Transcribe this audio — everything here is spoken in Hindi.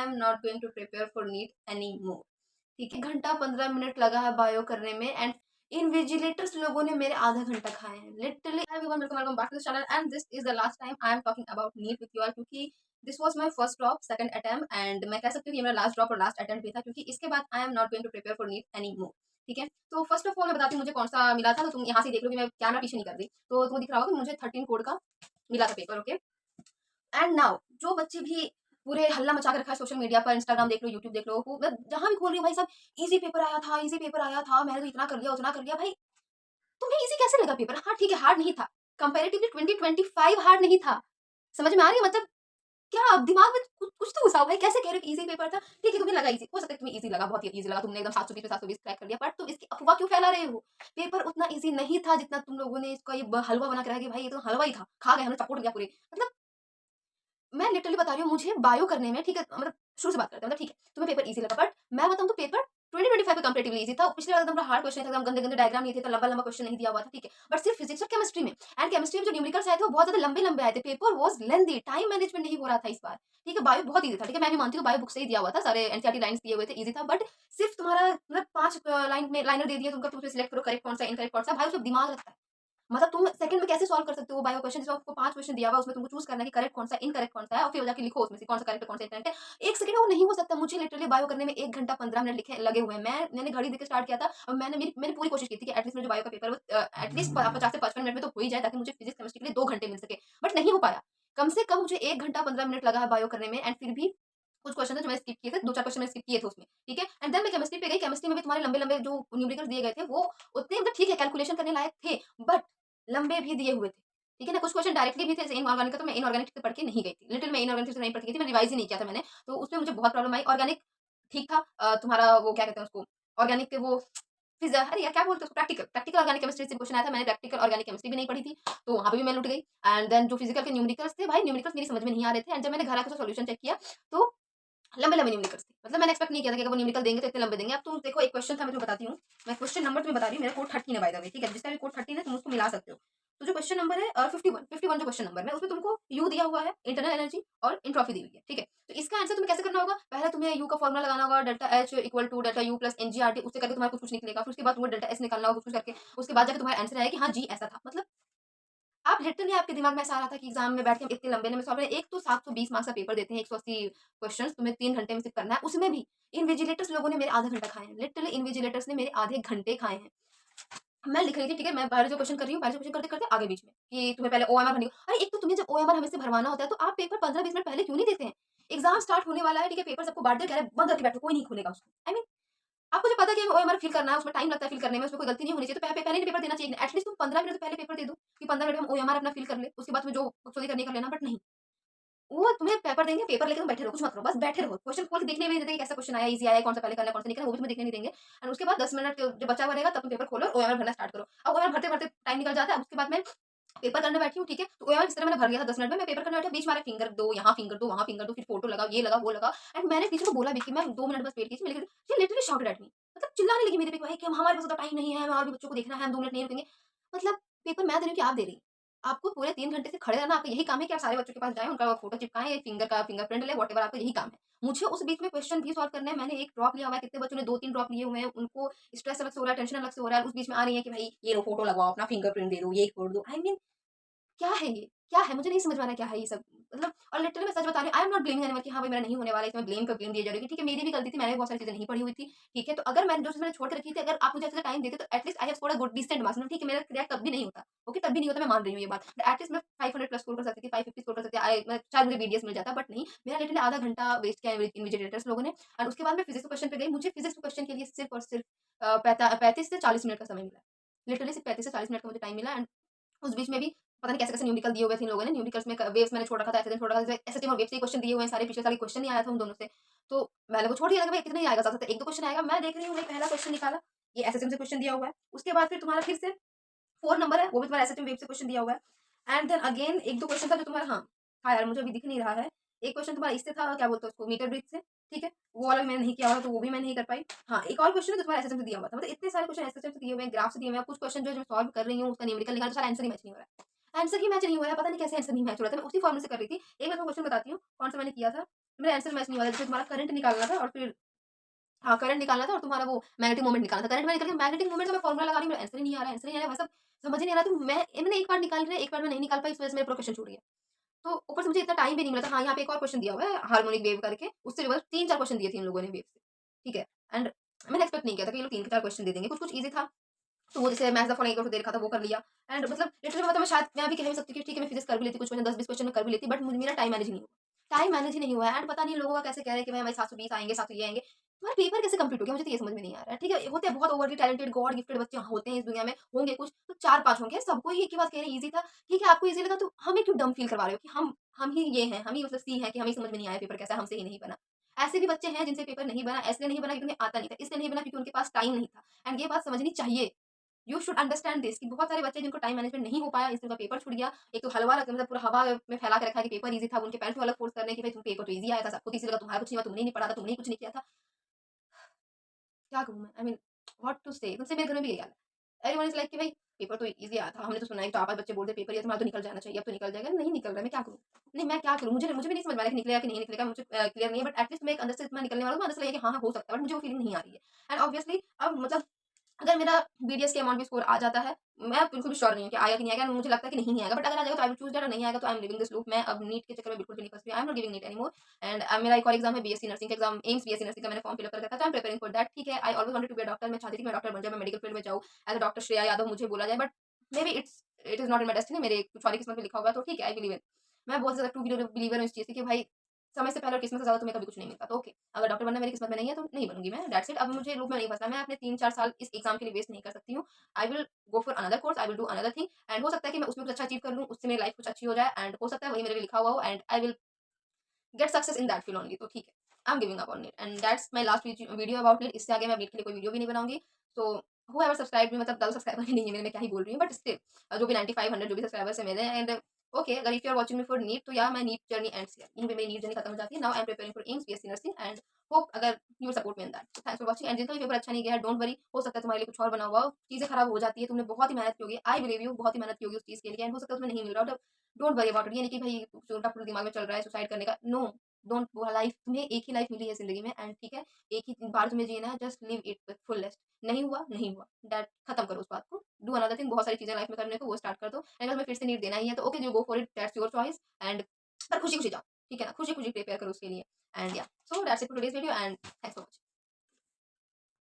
M not going to prepare for NEET any more. ठीक है, घंटा 15 मिनट लगा है बायो करने में एंड इन्विजिलेटर्स लोगों ने मेरे आधा घंटा खाए हैं literally. Everyone welcome back to the channel and this is the last time I am talking about NEET with you all, क्योंकि this was my first drop second attempt and मैं कह सकती हूँ ये मेरा लास्ट ड्रॉप और लास्ट अटेम्प्ट भी था, क्योंकि इसके बाद I am not going to prepare for NEET any more. ठीक है, तो फर्स्ट ऑफ ऑल मैं बताती हूँ मुझे कौन सा मिला था, तो तुम यहाँ से देख लो कि मैं कैमरा पीछे नहीं कर रही, तो तुम्हें दिख रहा होगा कि मुझे 13 कोड का मिला था पेपर। ओके, एंड नाउ जो बच्चे भी पूरे हल्ला मचा के रखा है सोशल मीडिया पर, इंस्टाग्राम देख लो, यूट्यूब देख लो, मैं जहां भी खोल रही हूँ भाई सब इजी पेपर आया था, इजी पेपर आया था, मैंने तो इतना कर लिया उतना कर लिया। भाई तुम्हें इजी कैसे लगा पेपर? हाँ ठीक है, हार्ड नहीं था, कंपेरेटिवली 2025 हार्ड नहीं था। समझ में आ रही है मतलब? क्या अब दिमाग में कुछ तो घुसाओ भाई, कैसे कह रहे हो कि इजी पेपर था? ठीक है तुम्हें लगा इजी, हो सकता है तुम्हें इजी लगा, बहुत ही इजी लगा, तुमने एकदम 720 पे 720 क्रैक कर लिया, बट तुम इसकी अफवाह क्यों फैला रहे हो? पेपर उतना इजी नहीं था जितना तुम लोगों ने इसका ये हलवा बना के रखा कि भाई ये तो हलवा ही था, खा गए, हमने चपोट लिया पूरे। मतलब मैं लिटरली बता रही हूँ, मुझे बायो करने में, ठीक है मतलब शुरू से बात करते हैं, मतलब ठीक है तुम्हें पेपर इजी लगा, बट मैं बताऊँ तो पेपर 2025 में कंपेरेटिवली इजी था। पिछले वाला तो हार्ड क्वेश्चन था, एकदम गंदे गंदे डायग्राम नहीं थे, तो लंबा लंबा क्वेश्चन नहीं दिया हुआ था, ठीक है, बट सिर्फ फिजिक्स और केमिस्ट्री में, एंड केमिस्ट्री में जो न्यूमेरिकल्स आए थे वो बहुत ज्यादा लंबे लंबे आए थे, paper was lengthy, time management नहीं हो रहा था इस बार। ठीक है, बायो बहुत ईजी था, ठीक है मैं भी मानती हूँ बायो बुक से ही दिया हुआ था, सारे एनसीईआरटी लाइंस दिए हुए थे, ईजी था, बट सिर्फ तुम्हारा मतलब 5 लाइन में लाइनर दे दिया तुमको, तुम सिलेक्ट करो करेक्ट कौन सा इनकरेक्ट कौन सा, भाई उसमें दिमाग लगता है। मतलब तुम सेकंड में कैसे सॉल्व कर सकते हो बायो क्वेश्चन, जिसमें आपको 5 क्वेश्चन दिया हुआ है, उसमें तुमको चूज करना है कि करेक्ट कौन सा इनकरेक्ट कौन सा है, और फिर जाके लिखो उसमें से कौन सा करेक्ट है कौन सा इनकरेक्ट है। 1 सेकंड में वो नहीं हो सकता। मुझे लिटरली बायो करने में 1 घंटा 15 मिनट लिखे लगे हुए हैं। मैंने घड़ी देख के स्टार्ट किया था और मैंने पूरी कोशिश की थी कि एटलीस्ट मेरा जो बायो का पेपर है वो एटलीस्ट 50 से 55 मिनट में तो हो ही जाए, ताकि मुझे फिजिक्स केमिस्ट्री के लिए 2 घंटे मिल सके, बट नहीं हो पाया। कम से कम मुझे 1 घंटा 15 मिनट लगा है बायो करने में, एंड फिर भी कुछ क्वेश्चन थे जो मैंने स्किप किए थे, 2-4 क्वेश्चन मैंने स्किप किए थे उसमें, ठीक है। एंड देन मैं केमिस्ट्री पे गई, केमिस्ट्री में भी तुम्हारे लंबे-लंबे जो न्यूमेरिकल्स दिए गए थे वो उतने मतलब ठीक है कैलकुलेशन करने लायक थे, बट लंबे भी दिए हुए थे। ठीक है ना, कुछ क्वेश्चन डायरेक्टली भी थे जैसे इनऑर्गेनिक का, तो मैं इनऑर्गेनिक से पढ़ के नहीं गई थी, लिटिल मैं इनऑर्गेनिक से नहीं पढ़ के गई थी, मैं रिवाइज ही नहीं किया था मैंने, तो उसमें मुझे बहुत प्रॉब्लम आई। ऑर्गेनिक ठीक था, तुम्हारा वो क्या कहते हैं उसको, ऑर्गेनिक के वो फिज़ा अरे यार क्या बोलते हैं उसको, प्रैक्टिकल प्रैक्टिकल ऑर्गेनिक केमिस्ट्री से क्वेश्चन आया था, मैंने प्रैक्टिकल ऑर्गेनिक केमिस्ट्री भी नहीं पढ़ी थी, तो वहाँ पे भी मैं लुट गई। एंड देन जो फिजिकल के न्यूमेरिकल्स थे, भाई न्यूमेरिकल्स मेरी समझ में नहीं आ रहे थे, एंड जब मैंने घर आके सॉल्यूशन चेक किया तो लंबे-लंबे न्यूमेरिकल्स थे। मतलब मैंने एक्सपेक्ट नहीं किया था कि अगर वो न्यूमेरिकल देंगे तो इतने लंबे देंगे। अब तुम देखो एक क्वेश्चन था, मैं तुम्हें बताती हूँ। मैं क्वेश्चन नंबर तुम्हें बता रही हूँ, मेरा कोड 13 है बाय द वे, ठीक है? जिसका भी कोड 13 है तुम उसको मिला सकते हो। तो जो क्वेश्चन नंबर है 51 जो क्वेश्चन नंबर है उसमें तुमको यू दिया हुआ है, इंटरनल एनर्जी और एंट्रोपी दी हुई है, ठीक है? तो इसका आंसर तुम्हें कैसे करना होगा? पहले तुम्हें यू का फॉर्मूला लगाना होगा, delta H equal to delta U plus NGRT, उससे करके तुम्हारा कुछ-कुछ निकलेगा। फिर उसके बाद तुम्हें डेल्टा एस निकालना होगा कुछ-कुछ करके। उसके बाद जाके तुम्हारा आंसर आएगा कि हाँ जी, ऐसा था। मतलब आप लिटरली आपके दिमाग में ऐसा आ रहा था कि एग्जाम में बैठ के हम इतने लंबे लंबे सॉल्व करें। एक तो 720 मार्क्स का पेपर देते हैं, 180 क्वेश्चंस तुम्हें 3 घंटे में सिर्फ करना है, उसमें भी इन्विजिलेटर्स लोगों ने मेरे आधा घंटा खाए हैं, लिटरली इन्विजिलेटर्स ने मेरे आधे घंटे खाए हैं। मैं लिख रही थी, ठीक है, मैं बायोलॉजी क्वेश्चन कर रही हूँ, बायोलॉजी क्वेश्चन करते करते आगे बीच में कि तुम्हें पहले ओएमआर भरनी अरे एक तो तुम्हें जब ओएमआर हमें से भरवाना होता है तो आप पेपर 15-20 मिनट पहले क्यों नहीं देते हैं? एग्जाम स्टार्ट होने वाला है, ठीक है, पेपर सबको बांट दे, कह रहे हैं बंद करके बैठो, कोई नहीं खोलेगा उसको। आई मीन आपको जो पता है कि हमें ओएमआर फिल करना है, उसमें टाइम लगता है फिल करने में, उसमें कोई गलती नहीं होनी चाहिए, तो पहले ही पेपर देना चाहिए। एटलीस्ट तुम 15 मिनट पहले पेपर दे दो कि 15 मिनट में हम ओएमआर अपना फिल कर ले, उसके बाद में जो बकचोदी करनी कर लेना, बट नहीं। वो तुम्हें पेपर देंगे, पेपर लेके तुम बैठे रहो, कुछ मत करो, बस बैठे रहो। क्वेश्चन खोल के देखने भी नहीं देते कि कैसा क्वेश्चन आया, ईज़ी आया, कौन सा पहले करना है, कौन सा नहीं करना है, वो भी तुम्हें देखने नहीं देंगे। एंड उसके बाद 10 मिनट जो बचा हुआ रहेगा तब तुम पेपर खोलो और ओएमआर भरना स्टार्ट करो। अब ओएमआर भरते-भरते टाइम निकल जाता है, अब उसके बाद मैं पेपर करने बैठी हूँ, ठीक है? तो ओएमआर जिस तरह मैंने भर लिया था 10 मिनट में, मैं पेपर करने बैठी हूँ, बीच में आ रहा है फिंगर दो, यहाँ फिंगर दो, वहाँ फिंगर दो, फिर फोटो लगाओ, ये लगाओ, वो लगाओ। एंड मैंने टीचर को बोला भी कि मैम 2 मिनट बस वेट कीजिए, मैं लिख रही she literally shouted at me. मतलब चिल्लाने लगी मेरे पे कि भाई कि हमारे पास इतना टाइम नहीं है, हमें और भी बच्चों को देखना है, हम 2 मिनट नहीं रुकेंगे। मतलब पेपर मैं दे रही हूँ कि आप दे रही हैं। आपको पूरे 3 घंटे से खड़े रहना, आपका यही काम है कि आप सारे बच्चों के पास जाएँ, उनका फोटो चिपकाएँ, फिंगर का फिंगरप्रिंट लें, व्हाटएवर आपका यही काम है। मुझे उस बीच में क्वेश्चन भी सॉल्व करना है, मैंने 1 ड्रॉप लिया हुआ है, कितने बच्चों ने 2-3 ड्रॉप लिए हुए हैं, उनको स्ट्रेस अलग से हो रहा है, टेंशन अलग से हो रहा है, उस बीच में आ रही है कि भाई ये लो फोटो लगवाओ, अपना फिंगरप्रिंट दे दो, ये कर दो। आई मीन क्या है ये? क्या है? मुझे नहीं समझ में आ रहा है क्या है ये सब? मतलब और लिटरली मैं सच बता रही हूँ, I am not blaming anyone कि हाँ भाई मेरा नहीं होने वाला है, इसमें ब्लेम पे ब्लेम दिए जा रहे हैं। ठीक है, मेरी भी गलती थी, मैंने भी बहुत सारी चीज़ें नहीं पढ़ी हुई थी। ठीक है, तो अगर मैंने जो चीज़ मैंने छोड़ के रखी थी, अगर आप मुझे अच्छे से टाइम देते तो at least I have scored a good decent marks. ठीक है, मेरा क्रैक तब भी नहीं होता। ओके, तब भी नहीं होता, मैं मान रही हूँ ये बात। बट एटलीस्ट मैं 500 प्लस स्कोर कर सकती थी, 550 स्कोर कर सकती थी। मैं शायद मुझे बीडीएस मिल जाता, बट नहीं, मेरा लिटरली आधा घंटा वेस्ट किया इन्विजिलेटर्स लोगों ने। और उसके बाद मैं फिजिक्स के क्वेश्चन पे गई। मुझे फिजिक्स के क्वेश्चन के लिए सिर्फ और सिर्फ 35 से 40 मिनट का समय मिला। लिटरली सिर्फ 35 से 40 मिनट का मुझे टाइम मिला। एंड उस बीच में भी पता नहीं कैसे-कैसे न्यूमेरिकल दिए हुए थे इन लोगों ने। न्यूमेरिकल्स में क वेव्स मैंने छोड़ रखा था, एसएसएम छोड़ रखा था। एसएसटीम और वेव्स के क्वेश्चन दिए हुए हैं सारे, पिछले साल के क्वेश्चन नहीं आया था उन दोनों से। तो मैंने वो छोड़ दिया था कि भाई कितना ही आएगा, ज़्यादा से 1-2 क्वेश्चन आएगा। मैं देख रही हूँ, भाई पहला क्वेश्चन निकाला, ये एसएसएम से क्वेश्चन दिया हुआ है। उसके बाद फिर तुम्हारा फिर से 4 नंबर है, वो भी तुम्हारा एसएसटीम वेव से क्वेश्चन दिया हुआ है। एंड देन अगेन 1-2 क्वेश्चन था जो तुम्हारा हाँ यार मुझे अभी दिख नहीं रहा है। एक क्वेश्चन तुम्हारा इससे था, क्या बोलते हैं उसको, मीटर ब्रिज से, ठीक है? वो वाला मैंने नहीं किया हुआ, तो वो भी मैं नहीं कर पाई। हाँ, एक और क्वेश्चन है जो तुम्हारा एसएसएम से दिया हुआ था। मतलब इतने सारे क्वेश्चन एसएसएम से दिए हुए हैं, ग्राफ से दिए हुए हैं। कुछ क्वेश्चन जो है जो मैं सॉल्व कर रही हूँ, उसका न्यूमेरिकल निकालना, सारा आंसर ही मैच नहीं हो रहा है। आंसर ही मैच नहीं हो रहा है, पता नहीं कैसे आंसर नहीं मैच हो रहा था। मैं उसी फॉर्मूले से कर रही थी। एक मैं तुम्हें क्वेश्चन बताती हूँ, कौन-सा मैंने किया था। मेरा आंसर मैच नहीं हुआ था। जैसे तुम्हारा करंट निकालना था और फिर हाँ, करंट निकालना था और तुम्हारा वो मैग्नेटिक मोमेंट निकालना था। करंट में निकल गया, मैग्नेटिक मोमेंट का मैं फॉर्मूला लगा रही हूँ, मेरा आंसर ही नहीं आ रहा है, आंसर नहीं आ रहा है, भाई साहब समझ ही नहीं आ रहा। तो मैंने एक बार निकाल लिया, एक बार मैं नहीं निकाल पाई, इस वजह से मेरा पूरा क्वेश्चन छूट गया। तो ऊपर से मुझे इतना टाइम भी नहीं मिला था। हाँ, यहाँ पे एक और क्वेश्चन दिया हुआ है हार्मोनिक वेव करके, उससे रिवर्स 3-4 क्वेश्चन दिए थे इन लोगों ने वेव से, ठीक है? एंड मैंने एक्सपेक्ट नहीं किया था कि ये लोग 3-4 क्वेश्चन दे देंगे, कुछ-कुछ ईज़ी था। तो वो जैसे maths the following equal to दे रखा था, वो कर लिया। एंड मतलब लिटरली मतलब मैं शायद मैं अभी कह भी सकती हूँ कि ठीक है, मैं फिजिक्स कर भी लेती, कुछ क्वेश्चन 10-20 क्वेश्चन मैं कर भी लेती, बट मेरा टाइम मैनेज नहीं हुआ। टाइम मैनेज ही नहीं हुआ है एंड पता नहीं लोगों का कैसे कह रहे हैं कि भाई हमारे 720 आएँगे, 700 ये आएँगे। तुम्हारा पेपर कैसे कंप्लीट हो गया? मुझे तो ये समझ में नहीं आ रहा है। ठीक है, होते हैं बहुत ओवरली टैलेंटेड गॉड गिफ्टेड बच्चे होते हैं इस दुनिया में, होंगे कुछ तो 4-5 होंगे। सबको ही एक ही बात कह रहे हैं ईज़ी था। ठीक है, आपको ईज़ी लगा तो हमें क्यों डम्ब फील करवा रहे हो कि हम ही ये हैं, हम ही मतलब सी हैं कि हमें समझ में नहीं आया पेपर कैसा है, हमसे ही नहीं बना। ऐसे भी बच्चे हैं जिनसे पेपर नहीं बना, इसलिए नहीं बना क्योंकि उन्हें आता नहीं था, इसलिए नहीं बना क्योंकि उनके पास टाइम नहीं था। एंड ये बात समझनी चाहिए। यू शुड अंडरस्टैंड दिस कि बहुत सारे बच्चे जिनको टाइम मैनेजमेंट नहीं हो पाया, इसलिए उनका पेपर छूट गया। एक तो हलवा मतलब पूरा हवा में फैला के रखा है कि पेपर ईज़ी था, उनके पेरेंट्स को अलग फोर्स कर रहे हैं कि भाई तुम पेपर तो ईज़ी आया था, सबको तो ईज़ी लगा, तुम्हारा कुछ नहीं हुआ, तुमने ही नहीं पढ़ा था, तुमने ही कुछ नहीं किया था। क्या कहूँ मैं? आई मीन व्हाट टू से? मुझसे मेरे घर में भी यही हाल है। एवरीवन इज़ लाइक कि भाई पेपर तो ईज़ी आया था, हमने तो सुना है 4-5 बच्चे बोलते हैं पेपर ये तुम्हारा तो निकल जाना चाहिए, अब तो निकल जाएगा। नहीं निकल रहा है, मैं क्या करूँ? नहीं मैं क्या करूँ? मुझे मुझे भी नहीं समझ में आ रहा है कि निकलेगा कि नहीं निकलेगा, मुझे क्लियर नहीं है, बट एटलीस्ट मैं एक अंदर से इतना निकलने वाला हूँ, अंदर से लगेगा कि हाँ, हाँ, हो सकता है, बट मुझे वो फीलिंग नहीं आ रही है। एंड ऑब्वियसली अब मतलब अगर मेरा बीडीएस के अमाउंट भी स्कोर आ जाता है, मैं बिल्कुल भी श्योर नहीं हूँ कि आएगा कि नहीं आएगा, मुझे लगता है कि नहीं आएगा, बट अगर आ जाएगा तो आई विल चूज़ दैट और नहीं आएगा तो I am living this loop. मैं अब नीट के चक्कर में बिल्कुल भी नहीं फँस रही हूँ, I am not giving NEET anymore. And मेरा एक और एग्ज़ाम है बीएससी नर्सिंग का एग्ज़ाम, एम्स बीएससी नर्सिंग का मैंने फॉर्म फिल अप कर रखा था, I am preparing for that. ठीक है, I always wanted to be a doctor, मैं चाहती थी मैं डॉक्टर बन जाऊँ, मैं मेडिकल फील्ड में जाऊँ, as a doctor Shreya Yadav मुझे बोला जाए, but may be it is not in my destiny, मेरे कुछ और ही किस्मत में लिखा होगा तो ठीक है, आई बिलीव इन। मैं बहुत ज़्यादा ट्रू बिलीवर हूँ इस चीज़ की कि भाई समय से पहले और किस्मत से ज़्यादा तुम्हें कभी कुछ नहीं मिलता, तो ओके, अगर डॉक्टर बनना मेरी किस्मत में नहीं है तो नहीं बनूँगी मैं, दैट्स इट। अब मुझे लूप में नहीं फँसना, मैं अपने 3-4 साल इस एग्ज़ाम के लिए वेस्ट नहीं कर सकती हूँ। I will go for another course, I will do another thing and हो सकता है कि मैं उसमें कुछ अच्छा अचीव कर लूँ, उससे मेरी लाइफ़ कुछ अच्छी हो जाए एंड हो सकता है वही मेरे लिए लिखा हुआ हो and I will get success in that field only, तो ठीक है। I am giving up on NEET and that's my last video about NEET. इससे आगे मैं नीट के लिए कोई वीडियो भी नहीं बनाऊँगी। सो हूएवर सब्सक्राइब्ड मी, मतलब 10 सब्सक्राइबर भी नहीं है मेरे, मैं क्या ही बोल रही हूँ, बट स्टिल जो भी 95 100 जो भी सब्सक्राइबर्स है मेरे एंड ओके, अगर if you are watching me for NEET तो या my NEET journey ends here, यहीं पे मेरी नीट जर्नी खत्म हो जाती है। Now I am preparing for AIIMS BSc nursing and hope अगर you will support me in that. So thanks for watching and जिनका भी पेपर अच्छा नहीं गया है डोंट वरी, हो सकता है तुम्हारे लिए कुछ और बना हुआ हो, चीज़ें खराब हो जाती है, तुमने बहुत ही मेहनत की होगी, आई बिलीव यू बहुत ही मेहनत की होगी उस चीज़ के लिए एंड हो सकता है तुम्हें नहीं मिल रहा हो, डोंट वरी अबाउट इट। ये नहीं कि भाई उल्टा-पुल्टा दिमाग में चल रहा है सुसाइड करने का, नो, डोंट। वो लाइफ तुम्हें एक ही लाइफ मिली है ज़िंदगी में एंड ठीक है, एक ही बार तुम्हें जीना है, just live it with fullest. नहीं हुआ, नहीं हुआ, दैट खत्म करो उस बात को। डू अनदर थिंग, बहुत सारी चीज़ें लाइफ में करने को वो स्टार्ट कर दो एंड अगर तुम्हें फिर से नीट देना ही है तो okay, you go for it, that's your choice and पर खुशी-खुशी जाओ, ठीक है ना? खुशी-खुशी प्रिपेयर करो उसके लिए एंड या so that's it for today's video and thanks for watching.